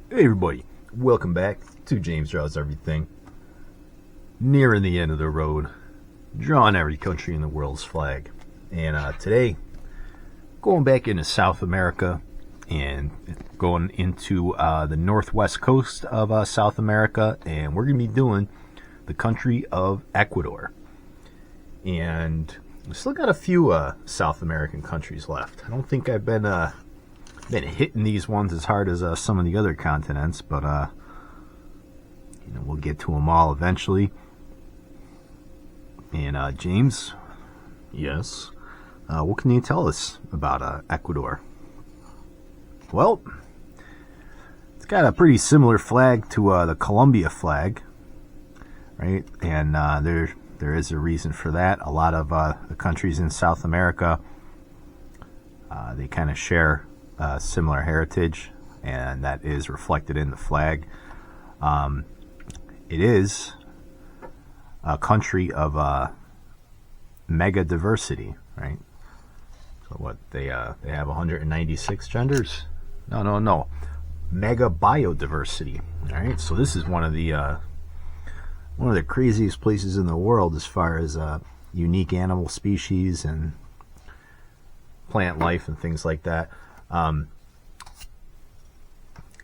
Hey everybody, welcome back to James Draws Everything. Nearing the end of the road, drawing every country in the world's flag. And today, going back into South America and going into the northwest coast of South America, and we're going to be doing the country of Ecuador. And we still got a few South American countries left. I don't think I've been hitting these ones as hard as some of the other continents, but we'll get to them all eventually. And James, yes, what can you tell us about Ecuador? Well, it's got a pretty similar flag to the Colombia flag, right? And there is a reason for that. A lot of the countries in South America, they kind of share similar heritage, and that is reflected in the flag. It is a country of megadiversity, right? So what they have 196 genders? No. Mega biodiversity. All right. So this is one of the craziest places in the world as far as unique animal species and plant life and things like that. Let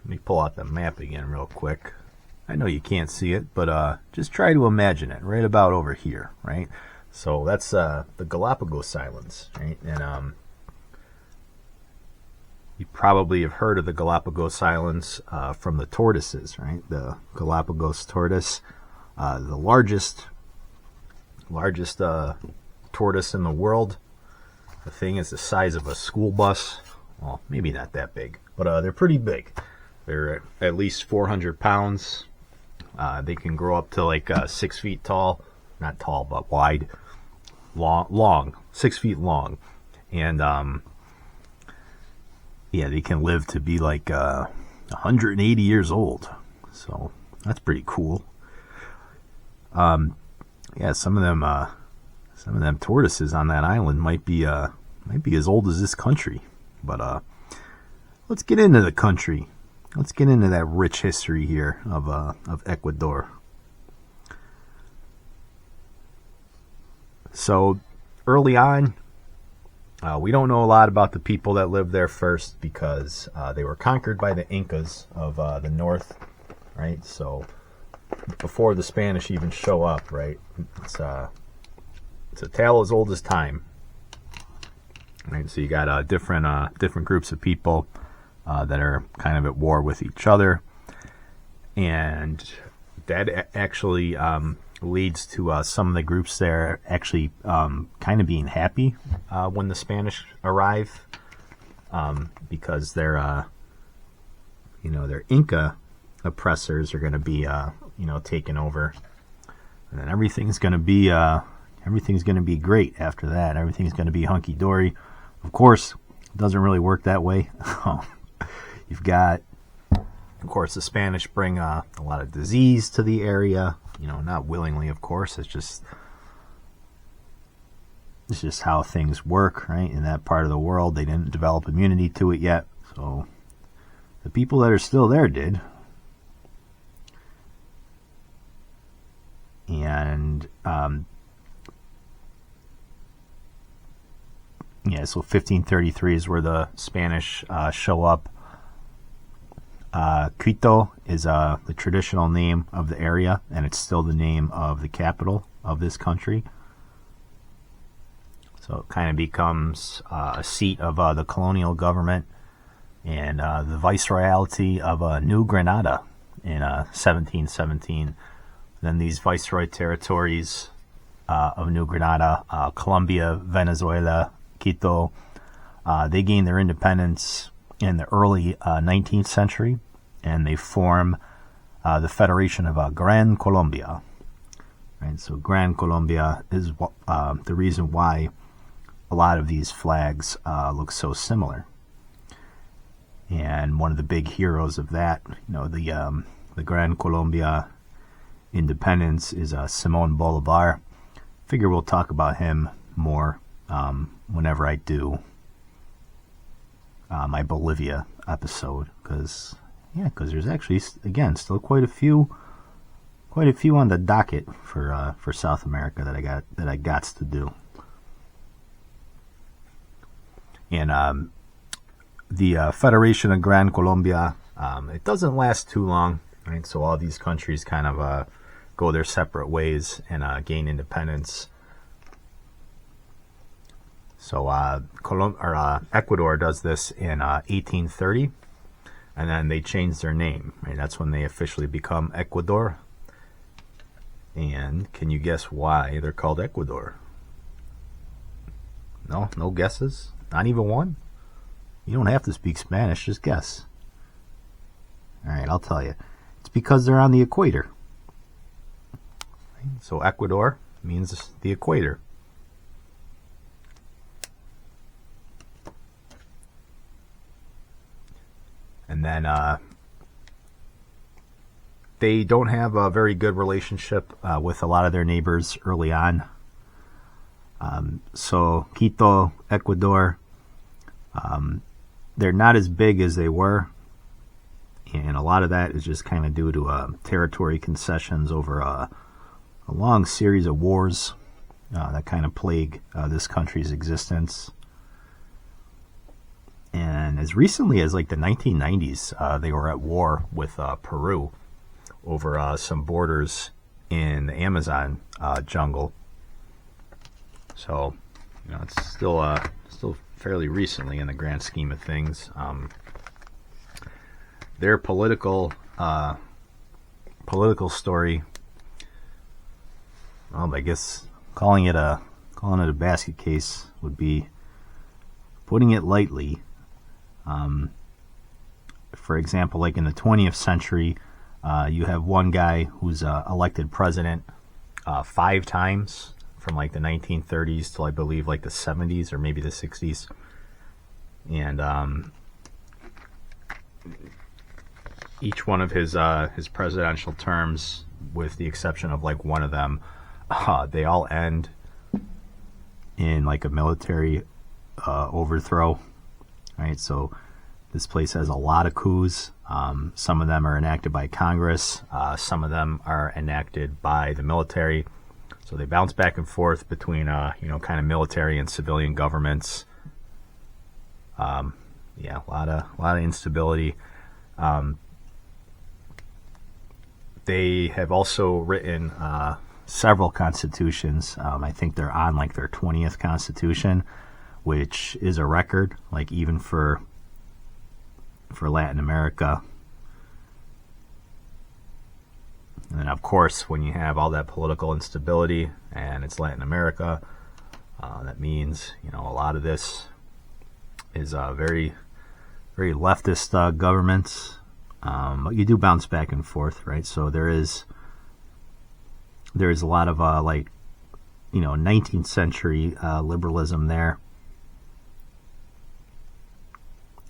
me pull out the map again real quick. I know you can't see it, but just try to imagine it right about over here, right? So that's the Galapagos Islands, right? And you probably have heard of the Galapagos Islands from the tortoises, right? The Galapagos tortoise, the largest tortoise in the world. The thing is the size of a school bus. Well, maybe not that big, but they're pretty big. They're at least 400 pounds. They can grow up to like 6 feet tall. Not tall, but wide. Long. 6 feet long. And, they can live to be like 180 years old. So, that's pretty cool. Some of them tortoises on that island might be as old as this country. But let's get into the country. Let's get into that rich history here of Ecuador. So early on, we don't know a lot about the people that lived there first because they were conquered by the Incas of the north, right? So before the Spanish even show up, right? It's a tale as old as time. Right, so you got different groups of people that are kind of at war with each other, and that actually leads to some of the groups there actually kind of being happy when the Spanish arrive, because their Inca oppressors are going to be taken over, and then everything's going to be great after that. Everything's going to be hunky dory. Of course, it doesn't really work that way. You've got, of course, the Spanish bring a lot of disease to the area. Not willingly, of course. It's just how things work, right? In that part of the world, they didn't develop immunity to it yet. So the people that are still there did. And so 1533 is where the Spanish show up. Quito is the traditional name of the area, and it's still the name of the capital of this country. So it kind of becomes a seat of the colonial government and the viceroyalty of New Granada in 1717. Then these viceroy territories of New Granada, Colombia, Venezuela, Quito, they gained their independence in the early 19th century, and they form the Federation of Gran Colombia. Right, so Gran Colombia is the reason why a lot of these flags look so similar. And one of the big heroes of that, the Gran Colombia independence is Simón Bolívar. Figure we'll talk about him more whenever I do my Bolivia episode, because Yeah, because there's actually, again, still quite a few on the docket for South America that I got to do. And the Federation of Gran Colombia, it doesn't last too long, right? So all these countries kind of go their separate ways and gain independence. So Ecuador does this in 1830, and then they change their name. Right? That's when they officially become Ecuador. And can you guess why they're called Ecuador? No guesses? Not even one? You don't have to speak Spanish, just guess. Alright, I'll tell you. It's because they're on the equator. So Ecuador means the equator. And then they don't have a very good relationship with a lot of their neighbors early on. So Quito, Ecuador, they're not as big as they were. And a lot of that is just kind of due to territory concessions over a long series of wars that kind of plague this country's existence. And as recently as like the 1990s, they were at war with Peru over some borders in the Amazon jungle. So, it's still fairly recently in the grand scheme of things. Their political story. Well, I guess calling it a basket case would be putting it lightly. For example, like in the 20th century, you have one guy who's elected president 5 times from like the 1930s till I believe like the 70s or maybe the 60s. And each one of his presidential terms, with the exception of like one of them, they all end in like a military overthrow. Right, so this place has a lot of coups. Some of them are enacted by Congress. Some of them are enacted by the military. So they bounce back and forth between, kind of military and civilian governments. A lot of instability. They have also written several constitutions. I think they're on like their 20th constitution, which is a record, like even for Latin America. And then, of course, when you have all that political instability and it's Latin America, that means a lot of this is very, very leftist governments. But you do bounce back and forth, right? So there is a lot of 19th century liberalism there,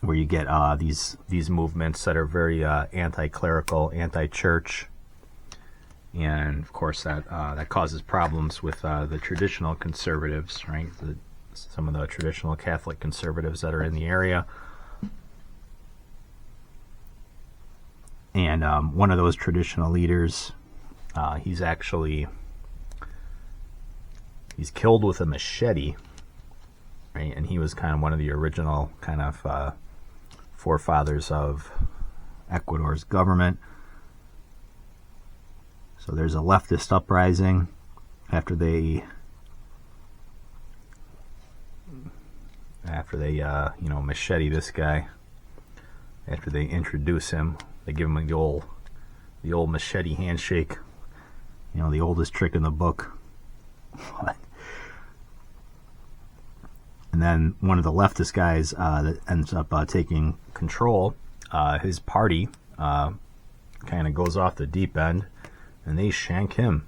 where you get these movements that are very anti-clerical, anti-church, and of course that causes problems with the traditional conservatives, right? Some of the traditional Catholic conservatives that are in the area. And one of those traditional leaders, he's killed with a machete, right? And he was kind of one of the original kind of forefathers of Ecuador's government. So there's a leftist uprising after they machete this guy. After they introduce him, they give him the old machete handshake. The oldest trick in the book. And then one of the leftist guys that ends up taking control, his party kind of goes off the deep end, and they shank him.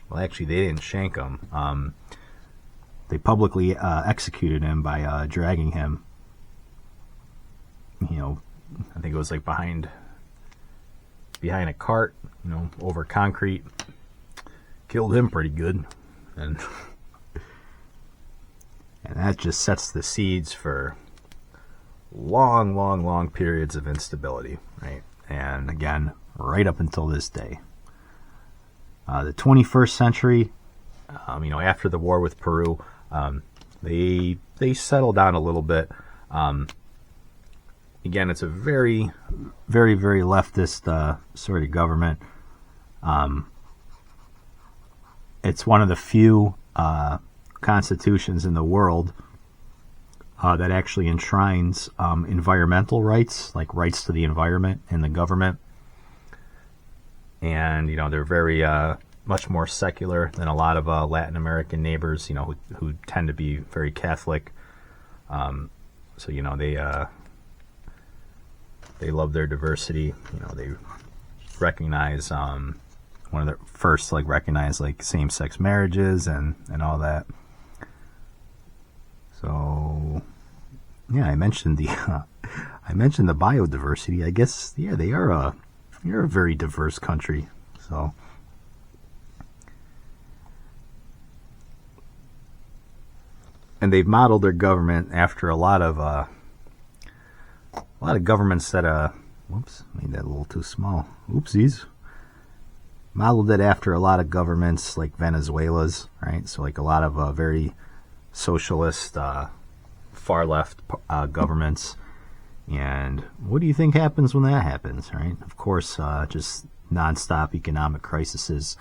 Well, actually, they didn't shank him. They publicly executed him by dragging him. I think it was like behind a cart, over concrete. Killed him pretty good, and that just sets the seeds for long periods of instability, right? And again, right up until this day. The 21st century, after the war with Peru, they settled down a little bit. Again, it's a very leftist sort of government. It's one of the few constitutions in the world that actually enshrines environmental rights, like rights to the environment in the government. And, they're very much more secular than a lot of Latin American neighbors, who tend to be very Catholic. So, they love their diversity. They recognize one of the first recognize same-sex marriages and all that. So yeah, I mentioned the biodiversity. I guess they're a very diverse country. So and they've modeled their government after a lot of governments that whoops, made that a little too small. Oopsies. Modeled it after a lot of governments like Venezuela's, right? So a lot of very socialist, far left governments. And what do you think happens when that happens, right? Of course, just nonstop economic crises.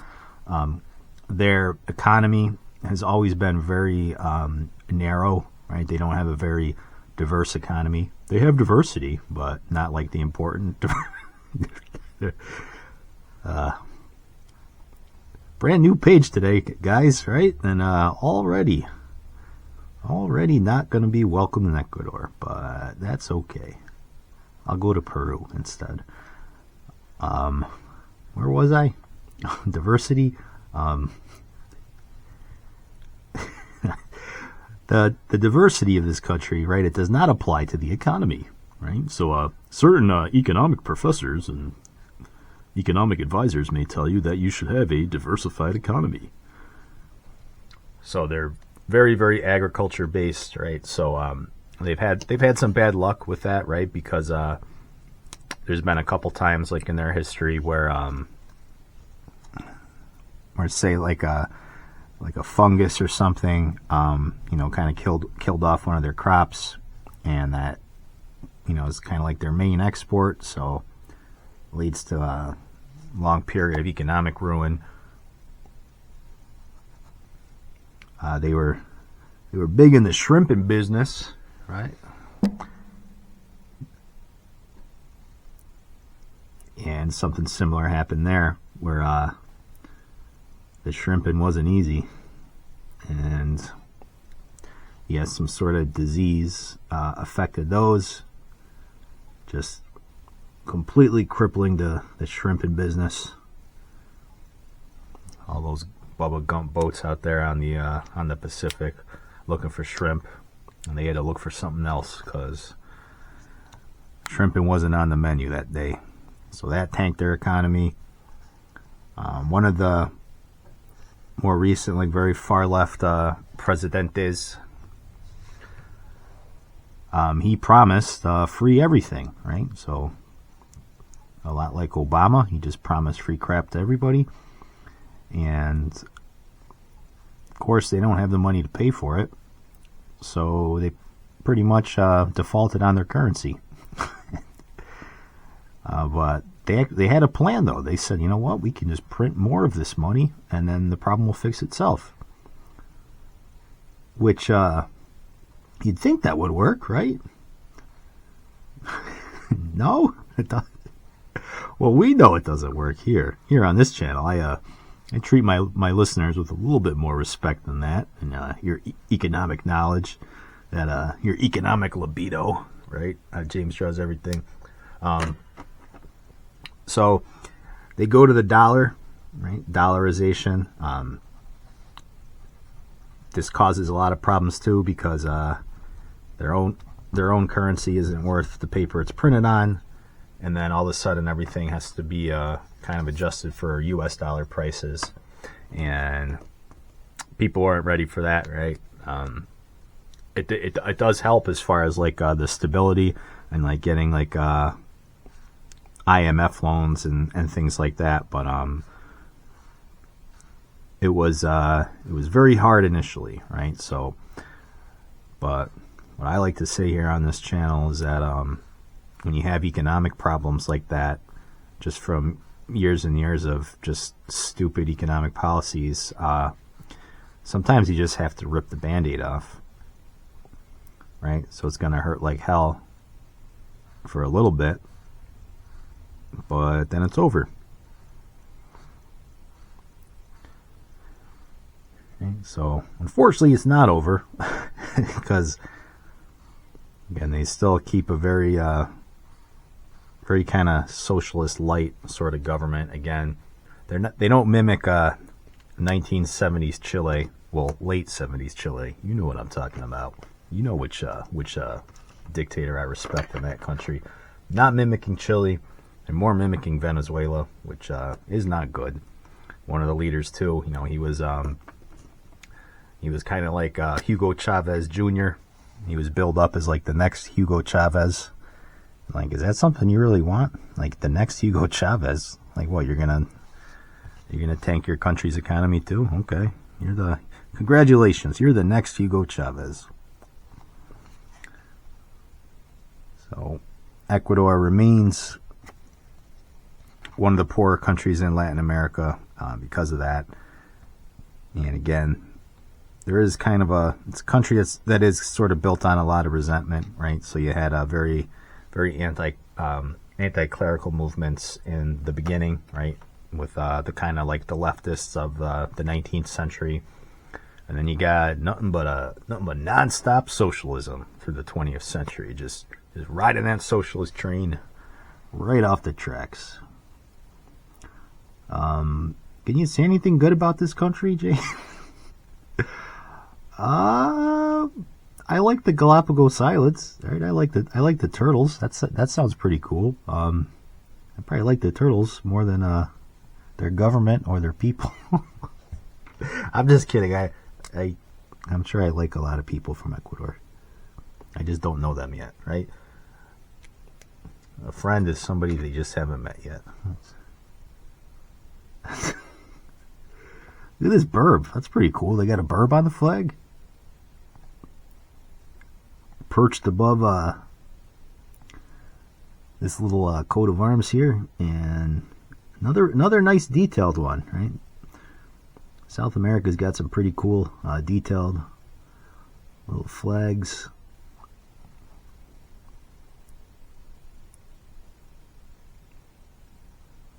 Their economy has always been very narrow, right? They don't have a very diverse economy. They have diversity, but not the important. Brand new page today, guys, right? And already not going to be welcome in Ecuador, but that's okay. I'll go to Peru instead. Where was I? Diversity. The diversity of this country, right? It does not apply to the economy, right? So certain economic professors and economic advisors may tell you that you should have a diversified economy. So they're very agriculture based, right? So they've had some bad luck with that, right? Because there's been a couple times in their history where say a fungus or something kind of killed off one of their crops, and that is kind of their main export, so leads to a long period of economic ruin. They were big in the shrimping business, right? And something similar happened there, where the shrimping wasn't easy, and some sort of disease affected those, just completely crippling the shrimping business. All those Bubba Gump boats out there on the Pacific looking for shrimp, and they had to look for something else because shrimping wasn't on the menu that day. So that tanked their economy. One of the more recent, very far left presidentes, he promised free everything, right? So a lot like Obama, he just promised free crap to everybody. And of course they don't have the money to pay for it, so they pretty much defaulted on their currency. But they had a plan, though. They said, you know what, we can just print more of this money and then the problem will fix itself. Which you'd think that would work, right? No, it doesn't. Well, we know it doesn't work here on this channel. I treat my listeners with a little bit more respect than that, and your economic knowledge, that your economic libido, right? James draws everything. So they go to the dollar, right? Dollarization. This causes a lot of problems too, because their own currency isn't worth the paper it's printed on. And then all of a sudden everything has to be kind of adjusted for US dollar prices. And people aren't ready for that, right? it does help as far as like the stability and like getting like IMF loans and things like that. But it was very hard initially, right? So, but what I like to say here on this channel is that when you have economic problems like that, just from years and years of just stupid economic policies, sometimes you just have to rip the Band-Aid off, right? So it's gonna hurt like hell for a little bit, but then it's over. Okay, so unfortunately it's not over because again they still keep a very very kind of socialist light sort of government. Again, they don't mimic 1970s Chile, well, late 70s Chile. You know what I'm talking about. You know which dictator I respect in that country. Not mimicking Chile, and more mimicking Venezuela, which is not good. One of the leaders too, you know, he was kind of like Hugo Chavez Jr. He was billed up as like the next Hugo Chavez. Like, is that something you really want? Like the next Hugo Chavez? Like what? You're gonna tank your country's economy too? Okay, congratulations, you're the next Hugo Chavez. So, Ecuador remains one of the poorer countries in Latin America because of that. And again, there is kind of it's a country that is sort of built on a lot of resentment, right? So you had a very anti-clerical movements in the beginning, right? With the kind of like the leftists of the 19th century, and then you got nothing but non-stop socialism through the 20th century, just riding that socialist train right off the tracks. Can you say anything good about this country, Jay? I like the Galapagos Islands. Right? I like the turtles. That sounds pretty cool. I probably like the turtles more than their government or their people. I'm just kidding. I'm sure I like a lot of people from Ecuador. I just don't know them yet, right? A friend is somebody they just haven't met yet. Look at this burb. That's pretty cool. They got a burb on the flag. Perched above this little coat of arms here, and another nice detailed one, right? South America's got some pretty cool detailed little flags.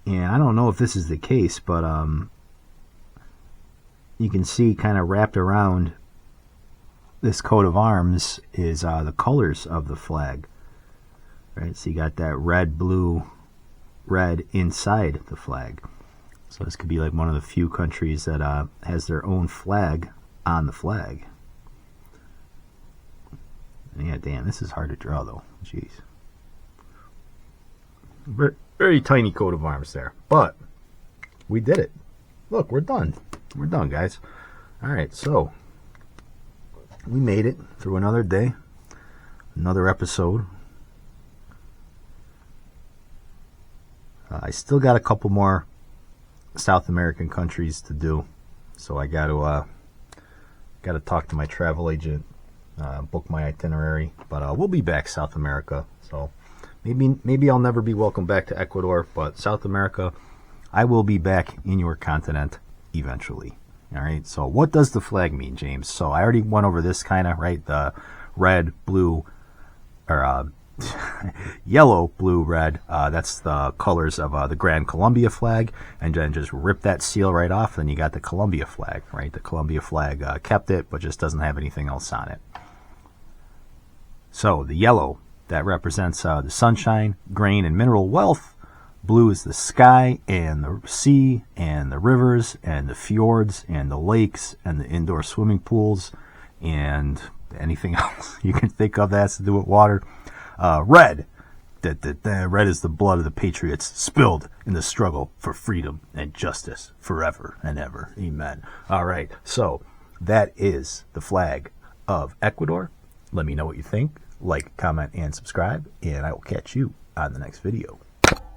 And I don't know if this is the case, but you can see kind of wrapped around this coat of arms is the colors of the flag, right? So you got that red, blue, red inside the flag. So this could be like one of the few countries that has their own flag on the flag. Yeah, damn, this is hard to draw though. Jeez. Very, very tiny coat of arms there, but we did it. Look, we're done. We're done, guys. All right, so we made it through another day, another episode. I still got a couple more South American countries to do, so I got to talk to my travel agent, book my itinerary. But we'll be back South America, so maybe I'll never be welcome back to Ecuador, but South America, I will be back in your continent eventually. All right, so what does the flag mean, James? So I already went over this kind of, right? The red, blue, or yellow, blue, red. That's the colors of the Grand Colombia flag. And then just rip that seal right off, then you got the Colombia flag, right? The Colombia flag kept it, but just doesn't have anything else on it. So the yellow, that represents the sunshine, grain, and mineral wealth. Blue is the sky and the sea and the rivers and the fjords and the lakes and the indoor swimming pools and anything else you can think of that has to do with water. Red. Red is the blood of the patriots spilled in the struggle for freedom and justice forever and ever. Amen. All right. So that is the flag of Ecuador. Let me know what you think. Like, comment, and subscribe, and I will catch you on the next video.